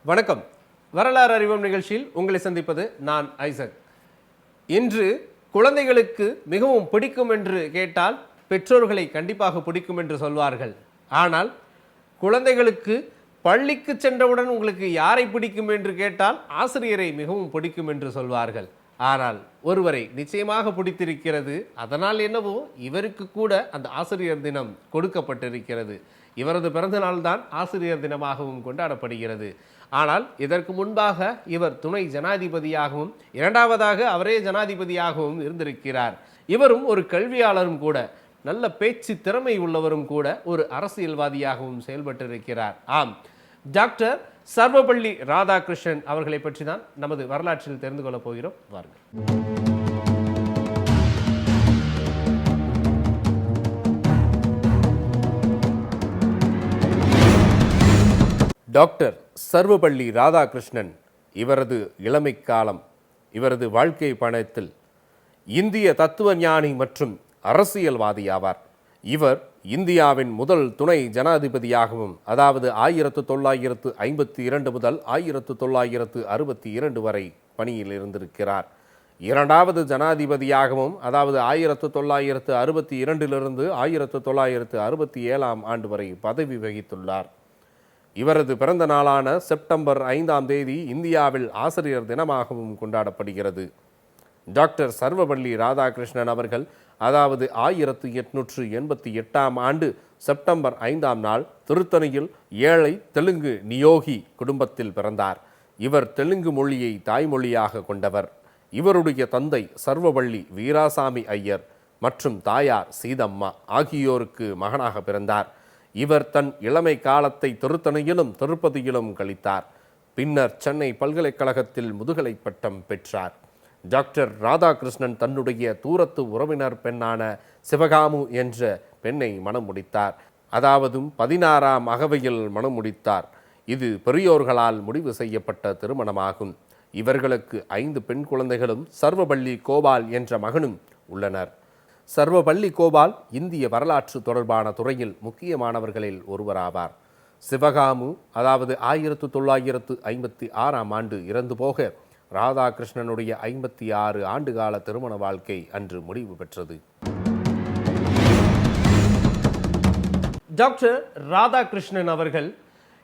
வணக்கம். வரலாறு அறிவோம் நிகழ்ச்சியில் உங்களை சந்திப்பது நான் ஐசக். இன்று குழந்தைகளுக்கு மிகவும் பிடிக்கும் என்று கேட்டால் பெற்றோர்களை கண்டிப்பாக பிடிக்கும் என்று சொல்வார்கள். ஆனால் குழந்தைகளுக்கு பள்ளிக்கு சென்றவுடன் உங்களுக்கு யாரை பிடிக்கும் என்று கேட்டால் ஆசிரியரை மிகவும் பிடிக்கும் என்று சொல்வார்கள். ஆனால் ஒருவரை நிச்சயமாக பிடித்திருக்கிறது. அதனால் என்னவோ இவருக்கு கூட அந்த ஆசிரியர் தினம் கொடுக்கப்பட்டிருக்கிறது. இவரது பிறந்த நாள் தான் ஆசிரியர் தினமாகவும் கொண்டாடப்படுகிறது. ஆனால் இதற்கு முன்பாக இவர் துணை ஜனாதிபதியாகவும் இரண்டாவதாக அவரே ஜனாதிபதியாகவும் இருந்திருக்கிறார். இவரும் ஒரு கல்வியாளரும் கூட, நல்ல பேச்சு திறமை உள்ளவரும் கூட, ஒரு அரசியல்வாதியாகவும் செயல்பட்டிருக்கிறார். ஆம், டாக்டர் சர்வபள்ளி ராதாகிருஷ்ணன் அவர்களை பற்றி தான் நமது வரலாற்றில் தெரிந்து கொள்ளப் போகிறோம். வாருங்கள். டாக்டர் சர்வபள்ளி ராதாகிருஷ்ணன் இவரது இளமை காலம், இவரது வாழ்க்கை பயணத்தில் இந்திய தத்துவ ஞானி மற்றும் அரசியல்வாதி ஆவார். இவர் இந்தியாவின் முதல் துணை ஜனாதிபதியாகவும், அதாவது 1952 முதல் 1962 வரை பணியில் இருந்திருக்கிறார். இரண்டாவது ஜனாதிபதியாகவும், அதாவது 1962 1967 ஆண்டு வரை பதவி வகித்துள்ளார். இவரது பிறந்த நாளான செப்டம்பர் 5 இந்தியாவில் ஆசிரியர் தினமாகவும் கொண்டாடப்படுகிறது. டாக்டர் சர்வபள்ளி ராதாகிருஷ்ணன் அவர்கள், அதாவது 1888 செப்டம்பர் 5 திருத்தணியில் ஏழை தெலுங்கு நியோகி குடும்பத்தில் பிறந்தார். இவர் தெலுங்கு மொழியை தாய்மொழியாக கொண்டவர். இவருடைய தந்தை சர்வபள்ளி வீராசாமி ஐயர் மற்றும் தாயார் சீதம்மா ஆகியோருக்கு மகனாக பிறந்தார். இவர் தன் இளமை காலத்தை திருத்தணியிலும் திருப்பதியிலும் கழித்தார். பின்னர் சென்னை பல்கலைக்கழகத்தில் முதுகலை பட்டம் பெற்றார். டாக்டர் ராதாகிருஷ்ணன் தன்னுடைய தூரத்து உறவினர் பெண்ணான சிவகாமு என்ற பெண்ணை மணம் முடித்தார். அதாவது 16ஆம் அகவையில் மணம் முடித்தார். இது பெரியோர்களால் முடிவு செய்யப்பட்ட திருமணமாகும். இவர்களுக்கு 5 பெண் குழந்தைகளும் சர்வபள்ளி கோபால் என்ற மகனும் உள்ளனர். சர்வபள்ளி கோபால் இந்திய வரலாற்று தொடர்பான துறையில் முக்கியமானவர்களில் ஒருவராவார். சிவகாமு, அதாவது 1956 இறந்து போக ராதாகிருஷ்ணனுடைய 56 ஆண்டுகால திருமண வாழ்க்கை அன்று முடிவு பெற்றது. டாக்டர் ராதாகிருஷ்ணன் அவர்கள்,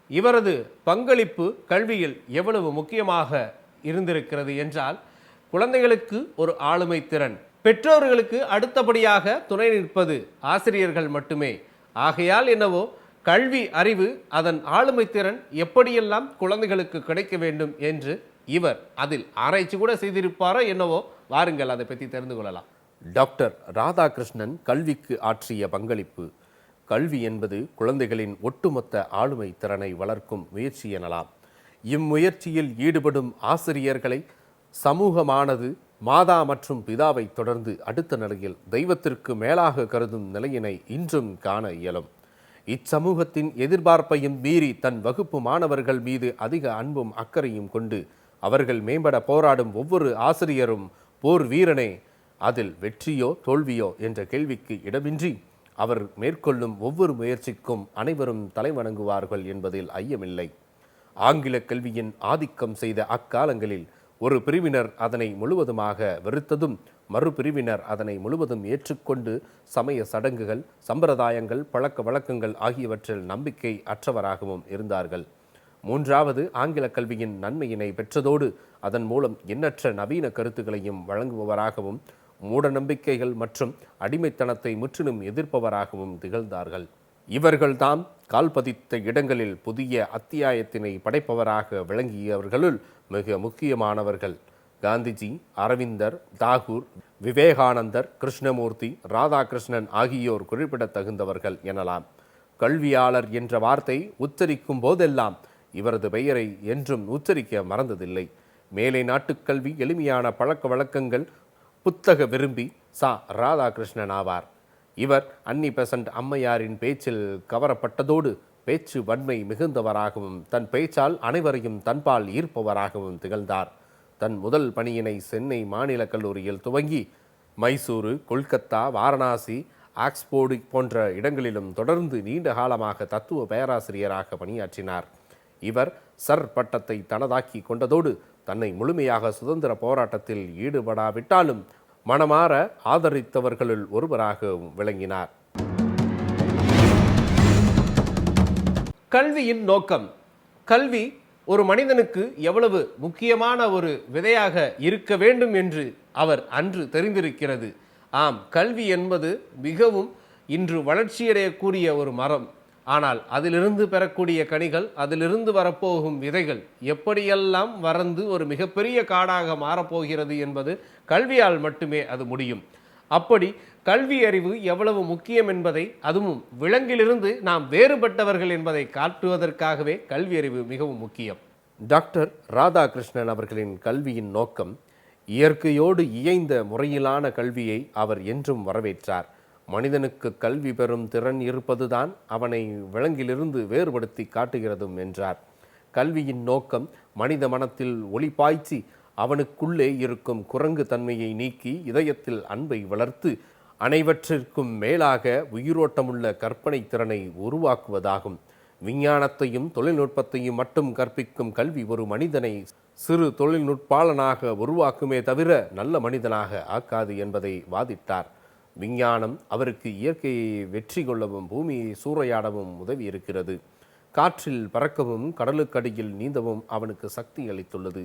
இவரது பங்களிப்பு கல்வியில் எவ்வளவு முக்கியமாக இருந்திருக்கிறது என்றால், குழந்தைகளுக்கு ஒரு ஆளுமை திறன், பெற்றோர்களுக்கு அடுத்தபடியாக துணை நிற்பது ஆசிரியர்கள் மட்டுமே. ஆகையால் என்னவோ கல்வி அறிவு, அதன் ஆளுமை திறன் எப்படியெல்லாம் குழந்தைகளுக்கு கிடைக்க வேண்டும் என்று இவர் அதில் ஆராய்ச்சி கூட செய்திருப்பாரோ என்னவோ. வாருங்கள், அதை பற்றி தெரிந்து கொள்ளலாம். டாக்டர் ராதாகிருஷ்ணன் கல்விக்கு ஆற்றிய பங்களிப்பு. கல்வி என்பது குழந்தைகளின் ஒட்டுமொத்த ஆளுமை திறனை வளர்க்கும் முயற்சி எனலாம். இம்முயற்சியில் ஈடுபடும் ஆசிரியர்களை சமூகமானது மாதா மற்றும் பிதாவை தொடர்ந்து அடுத்த நிலையில் தெய்வத்திற்கு மேலாக கருதும் நிலையினை இன்றும் காண இயலும். இச்சமூகத்தின் எதிர்பார்ப்பையும் மீறி தன் வகுப்பு மாணவர்கள் மீது அதிக அன்பும் அக்கறையும் கொண்டு அவர்கள் மேம்பட போராடும் ஒவ்வொரு ஆசிரியரும் போர் வீரனே. அதில் வெற்றியோ தோல்வியோ என்ற கேள்விக்கு இடமின்றி அவர் மேற்கொள்ளும் ஒவ்வொரு முயற்சிக்கும் அனைவரும் தலைவணங்குவார்கள் என்பதில் ஐயமில்லை. ஆங்கில கல்வியின் ஆதிக்கம் செய்த அக்காலங்களில் ஒரு பிரிவினர் அதனை முழுவதுமாக வெறுத்ததும், மறுபிரிவினர் அதனை முழுவதும் ஏற்றுக்கொண்டு சமய சடங்குகள், சம்பிரதாயங்கள், பழக்க வழக்கங்கள் ஆகியவற்றில் நம்பிக்கை அற்றவராகவும் இருந்தார்கள். மூன்றாவது, ஆங்கில கல்வியின் நன்மையினை பெற்றதோடு அதன் மூலம் எண்ணற்ற நவீன கருத்துக்களையும் வழங்குபவராகவும், மூட நம்பிக்கைகள் மற்றும் அடிமைத்தனத்தை முற்றிலும் எதிர்ப்பவராகவும் திகழ்ந்தார்கள். இவர்கள்தாம் கால்பதித்த இடங்களில் புதிய அத்தியாயத்தினை படைப்பவராக விளங்கியவர்களுள் மிக முக்கியமானவர்கள் காந்திஜி, அரவிந்தர், தாகூர், விவேகானந்தர், கிருஷ்ணமூர்த்தி, ராதாகிருஷ்ணன் ஆகியோர் குறிப்பிடத்தகுந்தவர்கள் எனலாம். கல்வியாளர் என்ற வார்த்தை உச்சரிக்கும் போதெல்லாம் இவரது பெயரை என்றும் உச்சரிக்க மறந்ததில்லை. மேலை நாட்டுக் கல்வி, எளிமையான பழக்க வழக்கங்கள், புத்தக விரும்பி ராதாகிருஷ்ணன் ஆவார். இவர் அன்னி பெசன்ட் அம்மையாரின் பேச்சில் கவரப்பட்டதோடு பேச்சு வன்மை மிகுந்தவராகவும் தன் பேச்சால் அனைவரையும் தன்பால் ஈர்ப்பவராகவும் திகழ்ந்தார். தன் முதல் பணியினை சென்னை மாநில கல்லூரியில் துவங்கி மைசூரு, கொல்கத்தா, வாரணாசி, ஆக்ஸ்போர்டு போன்ற இடங்களிலும் தொடர்ந்து நீண்ட காலமாக தத்துவ பேராசிரியராக பணியாற்றினார். இவர் சர் பட்டத்தை தனதாக்கி கொண்டதோடு தன்னை முழுமையாக சுதந்திர போராட்டத்தில் ஈடுபடாவிட்டாலும் மனமாற ஆதரித்தவர்களுள் ஒருவராக விளங்கினார். கல்வியின் நோக்கம். கல்வி ஒரு மனிதனுக்கு எவ்வளவு முக்கியமான ஒரு விதையாக இருக்க வேண்டும் என்று அவர் அன்று தெரிந்திருக்கிறது. ஆம், கல்வி என்பது மிகவும் இன்று வளர்ச்சியடையக்கூடிய ஒரு மரம். ஆனால் அதிலிருந்து பெறக்கூடிய கனிகள், அதிலிருந்து வரப்போகும் விதைகள் எப்படியெல்லாம் வளர்ந்து ஒரு மிகப்பெரிய காடாக மாறப்போகிறது என்பது கல்வியால் மட்டுமே அது முடியும். அப்படி கல்வி அறிவு எவ்வளவு முக்கியம் என்பதை, அதுவும் விலங்கிலிருந்து நாம் வேறுபட்டவர்கள் என்பதை காட்டுவதற்காகவே கல்வி அறிவு மிகவும் முக்கியம். டாக்டர் ராதாகிருஷ்ணன் அவர்களின் கல்வியின் நோக்கம் இயற்கையோடு இயைந்த முறையிலான கல்வியை அவர் என்றும் வரவேற்றார். மனிதனுக்கு கல்வி பெறும் திறன் இருப்பதுதான் அவனை விலங்கிலிருந்து வேறுபடுத்தி காட்டுகிறதும் என்றார். கல்வியின் நோக்கம் மனித மனத்தில் ஒளி பாய்ச்சி அவனுக்குள்ளே இருக்கும் குரங்கு தன்மையை நீக்கி இதயத்தில் அன்பை வளர்த்து அனைவற்றிற்கும் மேலாக உயிரோட்டமுள்ள கற்பனை திறனை உருவாக்குவதாகும். விஞ்ஞானத்தையும் தொழில்நுட்பத்தையும் மட்டும் கற்பிக்கும் கல்வி ஒரு மனிதனை சிறு தொழில்நுட்பாளனாக உருவாக்குமே தவிர நல்ல மனிதனாக ஆக்காது என்பதை வாதிட்டார். விஞ்ஞானம் அவருக்கு இயற்கையை வெற்றி கொள்ளவும் பூமியை சூறையாடவும் உதவி இருக்கிறது. காற்றில் பறக்கவும் கடலுக்கடியில் நீந்தவும் அவனுக்கு சக்தி அளித்துள்ளது.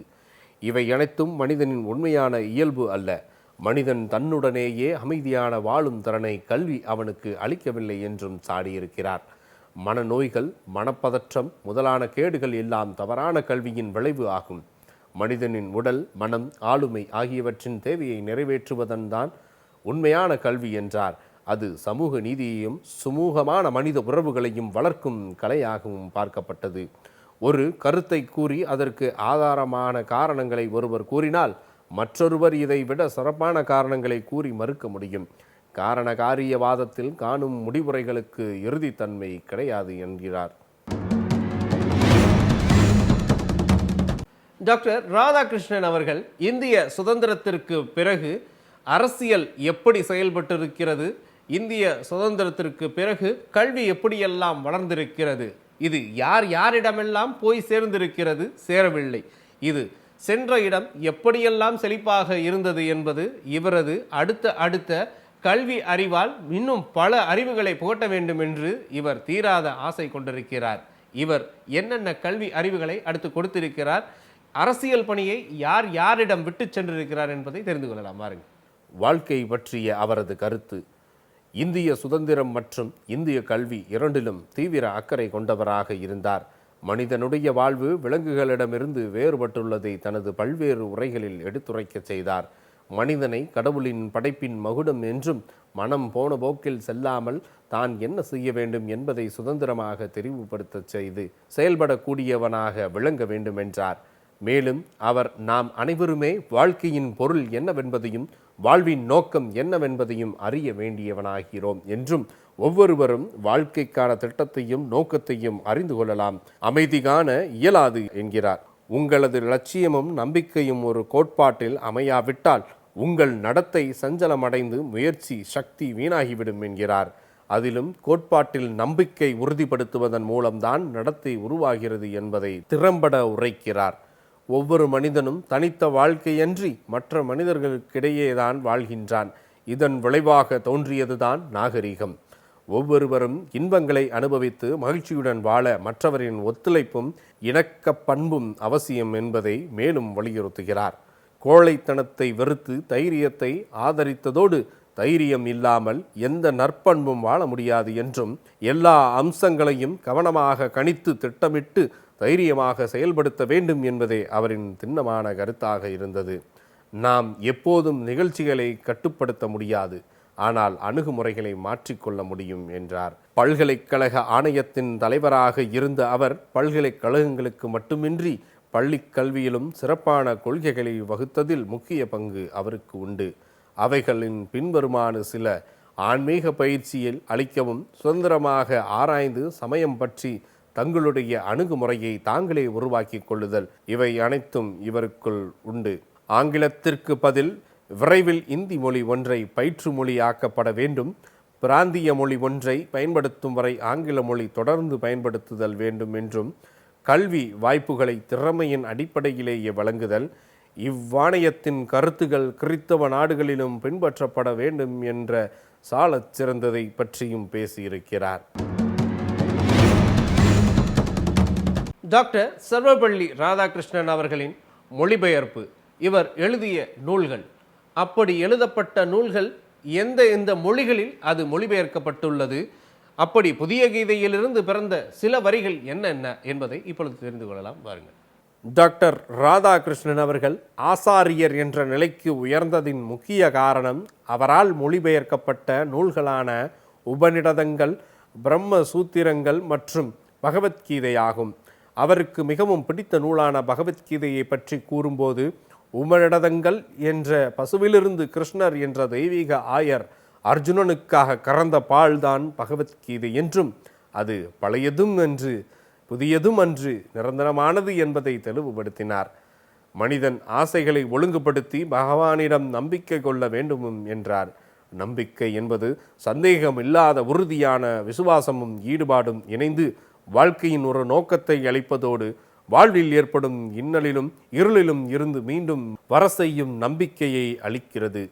இவை அனைத்தும் மனிதனின் உண்மையான இயல்பு அல்ல. மனிதன் தன்னுடனேயே அமைதியான வாழும் திறனை கல்வி அவனுக்கு அளிக்கவில்லை என்றும் சாடியிருக்கிறார். மனநோய்கள், மனப்பதற்றம் முதலான கேடுகள் எல்லாம் தவறான கல்வியின் விளைவு ஆகும். மனிதனின் உடல், மனம், ஆளுமை ஆகியவற்றின் தேவையை நிறைவேற்றுவதன் தான் உண்மையான கல்வி என்றார். அது சமூக நீதியையும் சுமூகமான மனித உறவுகளையும் வளர்க்கும் கலையாகவும் பார்க்கப்பட்டது. ஒரு கருத்தை கூறி அதற்கு ஆதாரமான காரணங்களை ஒருவர் கூறினால் மற்றொருவர் இதை விட சிறப்பான காரணங்களை கூறி மறுக்க முடியும். காரண காரியவாதத்தில் காணும் முடிவுரைகளுக்கு இறுதித்தன்மை கிடையாது என்கிறார். டாக்டர் ராதாகிருஷ்ணன் அவர்கள் இந்திய சுதந்திரத்திற்கு பிறகு அரசியல் எப்படி செயல்பட்டிருக்கிறது, இந்திய சுதந்திரத்திற்கு பிறகு கல்வி எப்படியெல்லாம் வளர்ந்திருக்கிறது, இது யார் யாரிடமெல்லாம் போய் சேர்ந்திருக்கிறது, சேரவில்லை, இது சென்ற இடம் எப்படியெல்லாம் செழிப்பாக இருந்தது என்பது இவரது அடுத்த கல்வி அறிவால் இன்னும் பல அறிவுகளை புகட்ட வேண்டும் என்று இவர் தீராத ஆசை கொண்டிருக்கிறார். இவர் என்னென்ன கல்வி அறிவுகளை அடுத்து கொடுத்திருக்கிறார், அரசியல் பணியை யார் யாரிடம் விட்டு சென்றிருக்கிறார் என்பதை தெரிந்து கொள்ளலாம். பாருங்கள். வாழ்க்கை பற்றிய அவரது கருத்து. இந்திய சுதந்திரம் மற்றும் இந்திய கல்வி இரண்டிலும் தீவிர அக்கறை கொண்டவராக இருந்தார். மனிதனுடைய வாழ்வு விலங்குகளிடமிருந்து வேறுபட்டுள்ளதை தனது பல்வேறு உரைகளில் எடுத்துரைக்க செய்தார். மனிதனை கடவுளின் படைப்பின் மகுடம் என்றும் மனம் போன போக்கில் செல்லாமல் தான் என்ன செய்ய வேண்டும் என்பதை சுதந்திரமாக தெரிவுபடுத்த செய்து செயல்படக்கூடியவனாக விளங்க வேண்டும் என்றார். மேலும் அவர் நாம் அனைவருமே வாழ்க்கையின் பொருள் என்னவென்பதையும் வாழ்வின் நோக்கம் என்னவென்பதையும் அறிய வேண்டியவனாகிறோம் என்றும் ஒவ்வொருவரும் வாழ்க்கைக்கான திட்டத்தையும் நோக்கத்தையும் அறிந்து கொள்ளலாம், அமைதி காண இயலாது என்கிறார். உங்களது லட்சியமும் நம்பிக்கையும் ஒரு கோட்பாட்டில் அமையாவிட்டால் உங்கள் நடத்தை சஞ்சலமடைந்து முயற்சி சக்தி வீணாகிவிடும் என்கிறார். அதிலும் கோட்பாட்டில் நம்பிக்கை உறுதிப்படுத்துவதன் மூலம்தான் நடத்தை உருவாகிறது என்பதை திறம்பட உரைக்கிறார். ஒவ்வொரு மனிதனும் தனித்த வாழ்க்கையன்றி மற்ற மனிதர்களுக்கிடையேதான் வாழ்கின்றான். இதன் விளைவாக தோன்றியதுதான் நாகரிகம். ஒவ்வொருவரும் இன்பங்களை அனுபவித்து மகிழ்ச்சியுடன் வாழ மற்றவரின் ஒத்துழைப்பும் இணக்க பண்பும் அவசியம் என்பதை மேலும் வலியுறுத்துகிறார். கோழைத்தனத்தை வெறுத்து தைரியத்தை ஆதரித்ததோடு தைரியம் இல்லாமல் எந்த நற்பண்பும் வாழ முடியாது என்றும் எல்லா அம்சங்களையும் கவனமாக கணித்து திட்டமிட்டு தைரியமாக செயல்படுத்த வேண்டும் என்பதே அவரின் திண்ணமான கருத்தாக இருந்தது. நாம் எப்போதும் நிகழ்ச்சிகளை கட்டுப்படுத்த முடியாது, ஆனால் அணுகுமுறைகளை மாற்றிக்கொள்ள முடியும் என்றார். பல்கலைக்கழக ஆணையத்தின் தலைவராக இருந்த அவர் பல்கலைக்கழகங்களுக்கு மட்டுமின்றி பள்ளிக் கல்வியிலும் சிறப்பான கொள்கைகளை வகுத்ததில் முக்கிய பங்கு அவருக்கு உண்டு. அவைகளின் பின்வருமான சில: ஆன்மீக பயிற்சியில் அளிக்கவும், சுதந்திரமாக ஆராய்ந்து சமயம் பற்றி தங்களுடைய அணுகுமுறையை தாங்களே உருவாக்கி கொள்ளுதல், இவை அனைத்தும் இவருக்குள் உண்டு. ஆங்கிலத்திற்கு பதில் விரைவில் இந்தி மொழி ஒன்றை பயிற்று மொழியாக்கப்பட வேண்டும். பிராந்திய மொழி ஒன்றை பயன்படுத்தும் வரை ஆங்கில மொழி தொடர்ந்து பயன்படுத்துதல் வேண்டும் என்றும், கல்வி வாய்ப்புகளை திறமையின் அடிப்படையிலேயே வழங்குதல், இவ்வாணையத்தின் கருத்துகள் கிறித்தவ நாடுகளிலும் பின்பற்றப்பட வேண்டும் என்ற சாலச் சிறந்ததை பற்றியும் பேசியிருக்கிறார். டாக்டர் சர்வப்பள்ளி ராதாகிருஷ்ணன் அவர்களின் மொழிபெயர்ப்பு, இவர் எழுதிய நூல்கள், அப்படி எழுதப்பட்ட நூல்கள் எந்த மொழிகளில் அது மொழிபெயர்க்கப்பட்டுள்ளது, அப்படி புதிய கீதையிலிருந்து பிறந்த சில வரிகள் என்னென்ன என்பதை இப்பொழுது தெரிந்து கொள்ளலாம். வாருங்கள். டாக்டர் ராதாகிருஷ்ணன் அவர்கள் ஆசாரியர் என்ற நிலைக்கு உயர்ந்ததின் முக்கிய காரணம் அவரால் மொழிபெயர்க்கப்பட்ட நூல்களான உபநிடதங்கள், பிரம்ம சூத்திரங்கள் மற்றும் பகவத்கீதையாகும். அவருக்கு மிகவும் பிடித்த நூலான பகவத்கீதையை பற்றி கூறும்போது, உபநிடதங்கள் என்ற பசுவிலிருந்து கிருஷ்ணர் என்ற தெய்வீக ஆயர் அர்ஜுனனுக்காக கறந்த பால்தான் பகவத்கீதை என்றும், அது பழையதும் அன்று புதியதும் அன்று நிரந்தரமானது என்பதை தெளிவுபடுத்தினார். மனிதன் ஆசைகளை ஒழுங்குபடுத்தி பகவானிடம் நம்பிக்கை கொள்ள வேண்டும் என்றார். நம்பிக்கை என்பது சந்தேகம் இல்லாத உறுதியான விசுவாசமும் ஈடுபாடும் இணைந்து வாழ்க்கையின் ஒரு நோக்கத்தை அளிப்பதோடு வாழ்வில் ஏற்படும் இன்னலிலும் இருளிலும் இருந்து மீண்டும் வர செய்யும் நம்பிக்கையை அளிக்கிறது.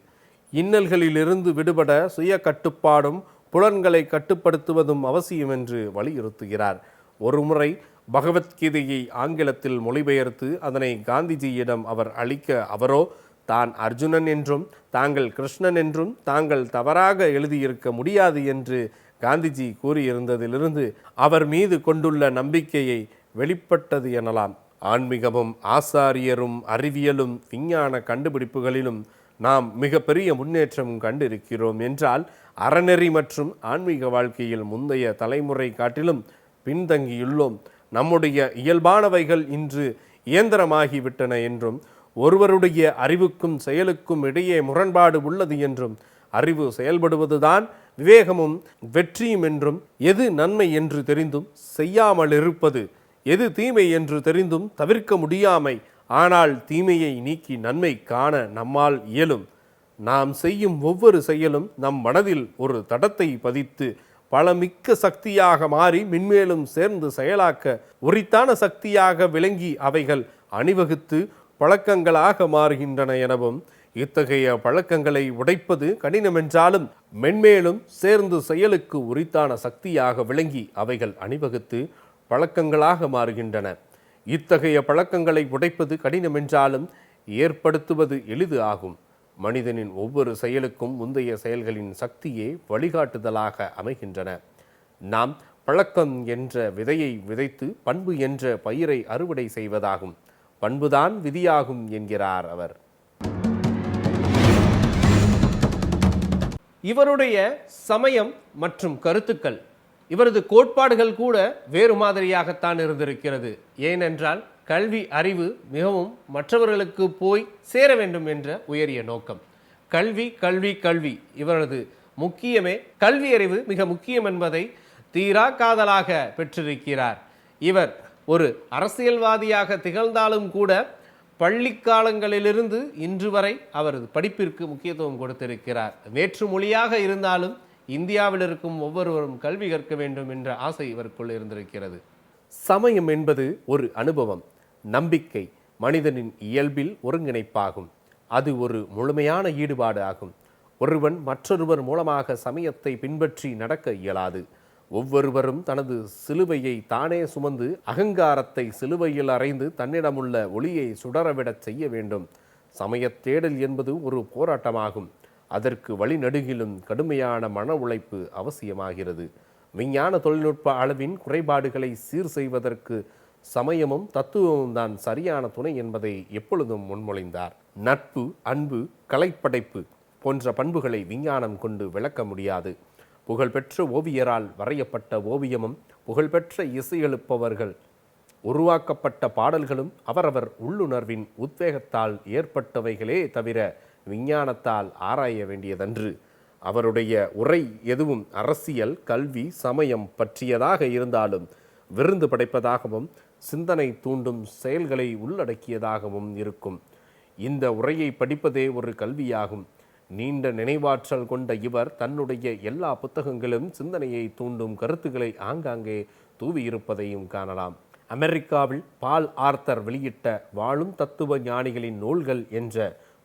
இன்னல்களிலிருந்து விடுபட சுய கட்டுப்பாடும் புலன்களை கட்டுப்படுத்துவதும் அவசியம் என்று வலியுறுத்துகிறார். ஒருமுறை பகவத்கீதையை ஆங்கிலத்தில் மொழிபெயர்த்து அதனை காந்திஜியிடம் அவர் அளிக்க, அவரோ தான் அர்ஜுனன் என்றும் தாங்கள் கிருஷ்ணன் என்றும் தாங்கள் தவறாக எழுதியிருக்க முடியாது என்று காந்திஜி கூறியிருந்ததிலிருந்து அவர் மீது கொண்டுள்ள நம்பிக்கையை வெளிப்பட்டது எனலாம். ஆன்மீகமும் ஆசாரியரும் அறிவியலும் விஞ்ஞான கண்டுபிடிப்புகளிலும் நாம் மிகப்பெரிய முன்னேற்றம் கண்டிருக்கிறோம் என்றால், அறநெறி மற்றும் ஆன்மீக வாழ்க்கையில் முந்தைய தலைமுறை காட்டிலும் பின்தங்கியுள்ளோம். நம்முடைய இயல்பானவைகள் இன்று இயந்திரமாகிவிட்டன என்றும், ஒருவருடைய அறிவுக்கும் செயலுக்கும் இடையே முரண்பாடு உள்ளது என்றும், அறிவு செயல்படுவதுதான் விவேகமும் வெற்றியும் என்றும், எது நன்மை என்று தெரிந்தும் செய்யாமல் இருப்பது, எது தீமை என்று தெரிந்தும் தவிர்க்க முடியாமை, ஆனால் தீமையை நீக்கி நன்மை காண நம்மால் இயலும். நாம் செய்யும் ஒவ்வொரு செயலும் நம் மனதில் ஒரு தடத்தை பதித்து பலமிக்க சக்தியாக மாறி மின்மேலும் சேர்ந்து செயலாக்க உரித்தான சக்தியாக விளங்கி அவைகள் அணிவகுத்து பழக்கங்களாக மாறுகின்றன எனவும், இத்தகைய பழக்கங்களை உடைப்பது கடினமென்றாலும் மென்மேலும் சேர்ந்து செயலுக்கு உரித்தான சக்தியாக விளங்கி அவைகள் அணிவகுத்து பழக்கங்களாக மாறுகின்றன. இத்தகைய பழக்கங்களை உடைப்பது கடினமென்றாலும் ஏற்படுத்துவது எளிது ஆகும். மனிதனின் ஒவ்வொரு செயலுக்கும் முந்தைய செயல்களின் சக்தியே வழிகாட்டுதலாக அமைகின்றன. நாம் பழக்கம் என்ற விதையை விதைத்து பண்பு என்ற பயிரை அறுவடை செய்வதாகும். பண்புதான் விதியாகும் என்கிறார் அவர். இவருடைய சமயம் மற்றும் கருத்துக்கள், இவரது கோட்பாடுகள் கூட வேறு மாதிரியாகத்தான் இருந்திருக்கிறது. ஏனென்றால் கல்வி அறிவு மிகவும் மற்றவர்களுக்கு போய் சேர வேண்டும் என்ற உயரிய நோக்கம். கல்வி கல்வி கல்வி இவரது முக்கியமே கல்வி அறிவு மிக முக்கியம் என்பதை தீரா காதலாக பெற்றிருக்கிறார். இவர் ஒரு அரசியல்வாதியாக திகழ்ந்தாலும் கூட பள்ளி காலங்களிலிருந்து இன்று வரை அவரது படிப்பிற்கு முக்கியத்துவம் கொடுத்திருக்கிறார். வேற்று மொழியாக இருந்தாலும் இந்தியாவில் இருக்கும் ஒவ்வொருவரும் கல்வி கற்க வேண்டும் என்ற ஆசை இவருக்குள் இருந்திருக்கிறது. சமயம் என்பது ஒரு அனுபவம், நம்பிக்கை, மனிதனின் இயல்பில் ஒருங்கிணைப்பாகும். அது ஒரு முழுமையான ஈடுபாடு ஆகும். ஒருவன் மற்றொருவர் மூலமாக சமயத்தை பின்பற்றி நடக்க இயலாது. ஒவ்வொருவரும் தனது சிலுவையை தானே சுமந்து அகங்காரத்தை சிலுவையில் அறைந்து தன்னிடமுள்ள ஒளியை சுடரவிடச் செய்ய வேண்டும். சமயத் தேடல் என்பது ஒரு போராட்டமாகும். அதற்கு வழிநெடுகிலும் கடுமையான மன உழைப்பு அவசியமாகிறது. விஞ்ஞான தொழில்நுட்ப அளவின் குறைபாடுகளை சீர் செய்வதற்கு சமயமும் தத்துவமும் தான் சரியான துணை என்பதை எப்பொழுதும் முன்மொழிந்தார். நட்பு, அன்பு, கலைப்படைப்பு போன்ற பண்புகளை விஞ்ஞானம் கொண்டு விளக்க முடியாது. புகழ்பெற்ற ஓவியரால் வரையப்பட்ட ஓவியமும் புகழ்பெற்ற இசையெழுப்பவர்கள் உருவாக்கப்பட்ட பாடல்களும் அவரவர் உள்ளுணர்வின் உத்வேகத்தால் ஏற்பட்டவைகளே தவிர விஞ்ஞானத்தால் ஆராய வேண்டியதன்று. அவருடைய உரை எதுவும் அரசியல், கல்வி, சமயம் பற்றியதாக இருந்தாலும் விருந்து படைப்பதாகவும் சிந்தனை தூண்டும் செயல்களை உள்ளடக்கியதாகவும் இருக்கும். இந்த உரையை படிப்பதே ஒரு கல்வியாகும். நீண்ட நினைவாற்றல் கொண்ட இவர் தன்னுடைய எல்லா புத்தகங்களும் சிந்தனையை தூண்டும் கருத்துக்களை ஆங்காங்கே தூவியிருப்பதையும் காணலாம். அமெரிக்காவில் பால் ஆர்த்தர் வெளியிட்ட வாழும் தத்துவ ஞானிகளின் நூல்கள் என்ற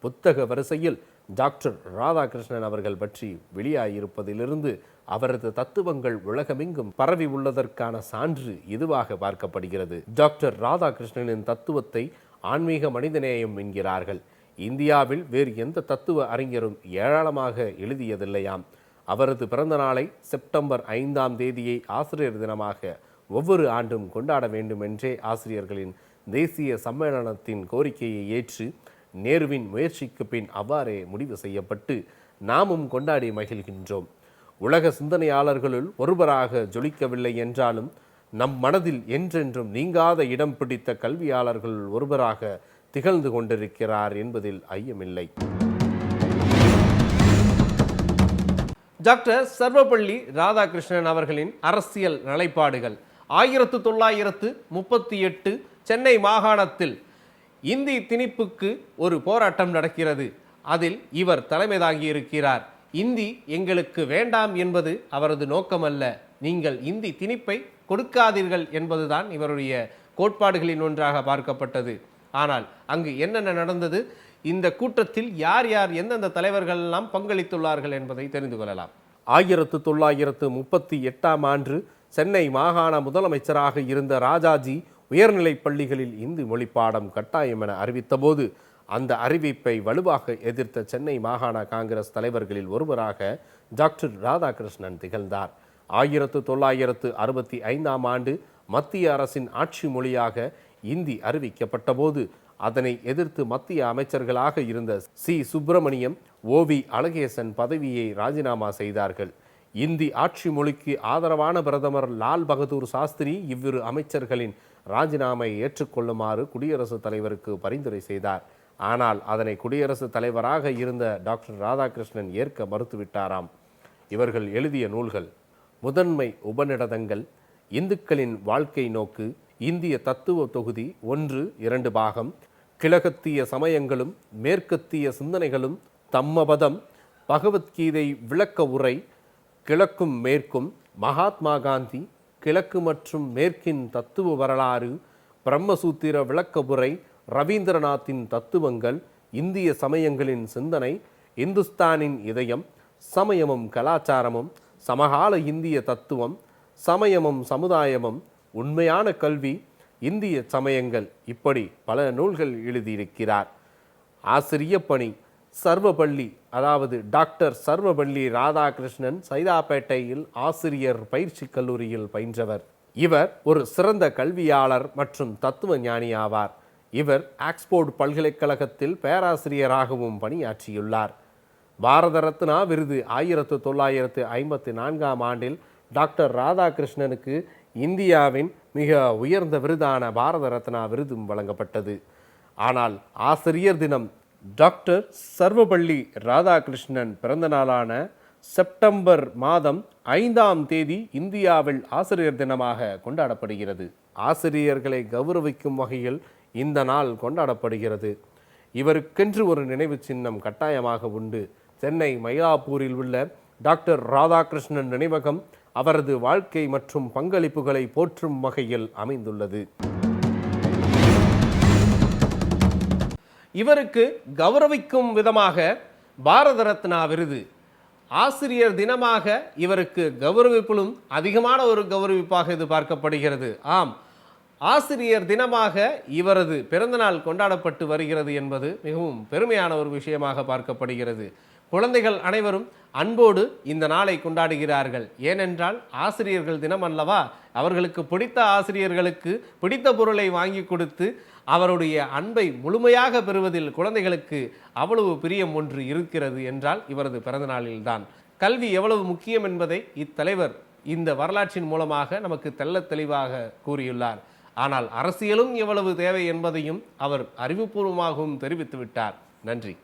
புத்தக வரிசையில் டாக்டர் ராதாகிருஷ்ணன் அவர்கள் பற்றி வெளியாகியிருப்பதிலிருந்து அவரது தத்துவங்கள் உலகமெங்கும் பரவி உள்ளதற்கான சான்று இதுவாக பார்க்கப்படுகிறது. டாக்டர் ராதாகிருஷ்ணனின் தத்துவத்தை ஆன்மீக மனிதநேயம் என்கிறார்கள். இந்தியாவில் வேறு எந்த தத்துவ அறிஞரும் ஏராளமாக எழுதியதில்லையாம். அவரது பிறந்த நாளை செப்டம்பர் 5ஆம் தேதியை ஆசிரியர் தினமாக ஒவ்வொரு ஆண்டும் கொண்டாட வேண்டும் என்றே ஆசிரியர்களின் தேசிய சம்மேளனத்தின் கோரிக்கையை ஏற்று நேருவின் முயற்சிக்கு பின் அவ்வாறே முடிவு செய்யப்பட்டு நாமும் கொண்டாடி மகிழ்கின்றோம். உலக சிந்தனையாளர்களுள் ஒருவராக ஜொலிக்கவில்லை என்றாலும் நம் மனதில் என்றென்றும் நீங்காத இடம் பிடித்த கல்வியாளர்களுள் ஒருவராக திகழ்ந்து கொண்டிருக்கிறார் என்பதில் ஐயமில்லை. டாக்டர் சர்வப்பள்ளி ராதாகிருஷ்ணன் அவர்களின் அரசியல் நிலைப்பாடுகள் 1938 சென்னை மாகாணத்தில் இந்தி திணிப்புக்கு ஒரு போராட்டம் நடக்கிறது. அதில் இவர் தலைமை தாங்கியிருக்கிறார். இந்தி எங்களுக்கு வேண்டாம் என்பது அவரது நோக்கமல்ல, நீங்கள் இந்தி திணிப்பை கொடுக்காதீர்கள் என்பதுதான் இவருடைய கோட்பாடுகளின் ஒன்றாக பார்க்கப்பட்டது. ஆனால் அங்கு என்னென்ன நடந்தது, இந்த கூட்டத்தில் யார் யார் எந்தெந்த தலைவர்கள் எல்லாம் பங்களித்துள்ளார்கள் என்பதை தெரிந்து கொள்ளலாம். 1938ஆம் ஆண்டு சென்னை மாகாண முதலமைச்சராக இருந்த ராஜாஜி உயர்நிலைப் பள்ளிகளில் இந்தி மொழி பாடம் கட்டாயம் என அறிவித்தபோது அந்த அறிவிப்பை வலுவாக எதிர்த்த சென்னை மாகாண காங்கிரஸ் தலைவர்களில் ஒருவராக டாக்டர் ராதாகிருஷ்ணன் திகழ்ந்தார். 1965ஆம் ஆண்டு மத்திய அரசின் ஆட்சி மொழியாக இந்தி அறிவிக்கப்பட்ட போது அதனை எதிர்த்து மத்திய அமைச்சர்களாக இருந்த சி. சுப்பிரமணியம், ஓ.வி. அழகேசன் பதவியை ராஜினாமா செய்தார்கள். இந்தி ஆட்சி மொழிக்கு ஆதரவான பிரதமர் லால் பகதூர் சாஸ்திரி இவ்விரு அமைச்சர்களின் ராஜினாமையை ஏற்றுக்கொள்ளுமாறு குடியரசுத் தலைவருக்கு பரிந்துரை செய்தார். ஆனால் அதனை குடியரசுத் தலைவராக இருந்த டாக்டர் ராதாகிருஷ்ணன் ஏற்க மறுத்துவிட்டாராம். இவர்கள் எழுதிய நூல்கள்: முதன்மை உபநிடதங்கள், இந்துக்களின் வாழ்க்கை நோக்கு, இந்திய தத்துவ தொகுதி 1-2 பாகம், கிழக்கத்திய சமயங்களும் மேற்கத்திய சிந்தனைகளும், தம்மபதம், பகவத்கீதை விளக்க உரை, கிழக்கும் மேற்கும், மகாத்மா காந்தி, கிழக்கு மற்றும் மேற்கின் தத்துவ வரலாறு, பிரம்மசூத்திர விளக்க உரை, ரவீந்திரநாத்தின் தத்துவங்கள், இந்திய சமயங்களின் சிந்தனை, இந்துஸ்தானின் இதயம், சமயமும் கலாச்சாரமும், சமகால இந்திய தத்துவம், சமயமும் சமுதாயமும், உண்மையான கல்வி, இந்திய சமயங்கள், இப்படி பல நூல்கள் எழுதியிருக்கிறார். ஆசிரிய பணி: சர்வப்பள்ளி, அதாவது டாக்டர் சர்வப்பள்ளி ராதாகிருஷ்ணன் சைதாப்பேட்டையில் ஆசிரியர் பயிற்சி கல்லூரியில் பயின்றவர். இவர் ஒரு சிறந்த கல்வியாளர் மற்றும் தத்துவ ஞானி ஆவார். இவர் ஆக்ஸ்போர்டு பல்கலைக்கழகத்தில் பேராசிரியராகவும் பணியாற்றியுள்ளார். பாரத ரத்னா விருது 1954ஆம் ஆண்டில் டாக்டர் ராதாகிருஷ்ணனுக்கு இந்தியாவின் மிக உயர்ந்த விருதான பாரத ரத்னா விருதும் வழங்கப்பட்டது. ஆனால் ஆசிரியர் தினம் டாக்டர் சர்வப்பள்ளி ராதாகிருஷ்ணன் பிறந்த நாளான செப்டம்பர் மாதம் 5ஆம் தேதி இந்தியாவில் ஆசிரியர் தினமாக கொண்டாடப்படுகிறது. ஆசிரியர்களை கௌரவிக்கும் வகையில் இந்த நாள் கொண்டாடப்படுகிறது. இவருக்கென்று ஒரு நினைவு சின்னம் கட்டாயமாக உண்டு. சென்னை மயிலாப்பூரில் உள்ள டாக்டர் ராதாகிருஷ்ணன் நினைவகம் அவரது வாழ்க்கை மற்றும் பங்களிப்புகளை போற்றும் வகையில் அமைந்துள்ளது. இவருக்கு கௌரவிக்கும் விதமாக பாரத ரத்னா விருது, ஆசிரியர் தினமாக இவருக்கு கௌரவிப்பிலும் அதிகமான ஒரு கௌரவிப்பாக இது பார்க்கப்படுகிறது. ஆம், ஆசிரியர் தினமாக இவரது பிறந்தநாள் கொண்டாடப்பட்டு வருகிறது என்பது மிகவும் பெருமையான ஒரு விஷயமாக பார்க்கப்படுகிறது. குழந்தைகள் அனைவரும் அன்போடு இந்த நாளை கொண்டாடுகிறார்கள். ஏனென்றால் ஆசிரியர்கள் தினம் அல்லவா, அவர்களுக்கு பிடித்த ஆசிரியர்களுக்கு பிடித்த பொருளை வாங்கி கொடுத்து அவருடைய அன்பை முழுமையாக பெறுவதில் குழந்தைகளுக்கு அவ்வளவு பிரியம் ஒன்று இருக்கிறது என்றால் இவரது பிறந்த நாளில்தான். கல்வி எவ்வளவு முக்கியம் என்பதை இத்தலைவர் இந்த வரலாற்றின் மூலமாக நமக்கு தெள்ளத் தெளிவாக கூறியுள்ளார். ஆனால் அரசியலும் எவ்வளவு தேவை என்பதையும் அவர் அறிவுபூர்வமாகவும் தெரிவித்து விட்டார். நன்றி.